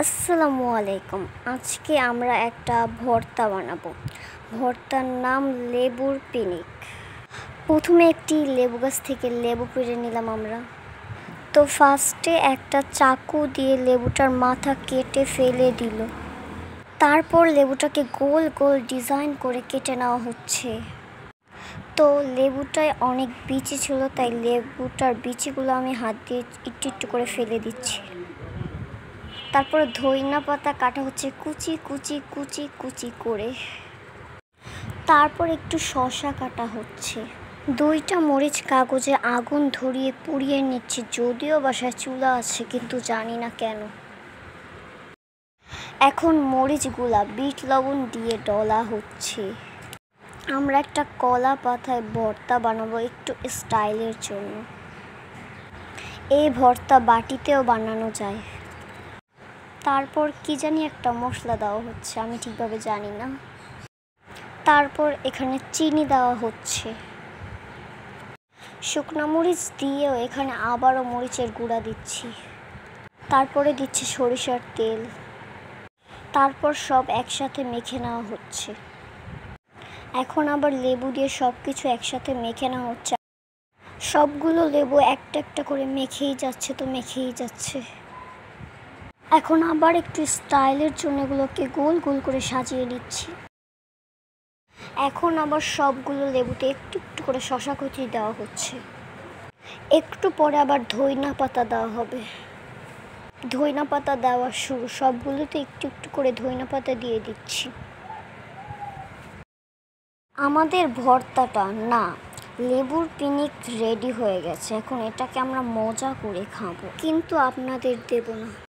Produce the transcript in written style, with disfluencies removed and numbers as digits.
আসসালামু আলাইকুম। আজকে আমরা একটা ভর্তা বানাবো। ভর্তার নাম লেবুর পিনিক। প্রথমে একটি লেবু গাছ থেকে লেবু পেড়ে নিলাম আমরা। তো ফার্স্টে একটা চাকু দিয়ে লেবুটার মাথা কেটে ফেলে দিল। তারপর লেবুটাকে গোল গোল ডিজাইন করে কেটে নেওয়া হচ্ছে। তো লেবুটায় অনেক বিচি ছিল, তাই লেবুটার বিচিগুলো আমি হাত দিয়ে একটু একটু করে ফেলে দিচ্ছি। তারপরে ধইনা পাতা কাটা হচ্ছে কুচি কুচি কুচি কুচি করে। তারপর একটু শসা কাটা হচ্ছে। 2টা মরিচ কাগজে আগুন ধরিয়ে পুড়িয়ে নিচ্ছি, যদিও বাসায় চুলা আছে কিন্তু জানি না কেন। এখন মরিচগুলা বিট লবণ দিয়ে ডলা হচ্ছে। আমরা একটা কলা পাতায় ভর্তা বানাবো একটু স্টাইলের জন্য। এই ভর্তা বাটিতেও বানানো যায়। তারপর কি জানি একটা মশলা দেওয়া হচ্ছে, আমি ঠিকভাবে জানি না। তারপর এখানে চিনি দেওয়া হচ্ছে। শুকনো মরিচ দিয়েও এখানে আবারও মরিচের গুঁড়া দিচ্ছি। তারপরে দিচ্ছি সরিষার তেল। তারপর সব একসাথে মেখে নেওয়া হচ্ছে। এখন আবার লেবু দিয়ে সব কিছু একসাথে মেখে নেওয়া হচ্ছে। সবগুলো লেবু একটা একটা করে মেখেই যাচ্ছে। এখন আবার একটু স্টাইলের জন্য এগুলোকে গোল গোল করে সাজিয়ে নিচ্ছি। এখন আবার সবগুলো লেবুতে একটু একটু করে শসা কুচি দেওয়া হচ্ছে। একটু পরে আবার ধইনা পাতা দেওয়া হবে। ধইনা পাতা দেওয়া শুরু, সবগুলোতে একটু একটু করে ধইনা পাতা দিয়ে দিচ্ছি। আমাদের ভর্তাটা না লেবুর পিনিক রেডি হয়ে গেছে। এখন এটাকে আমরা মজা করে খাবো, কিন্তু আপনাদের দেব না।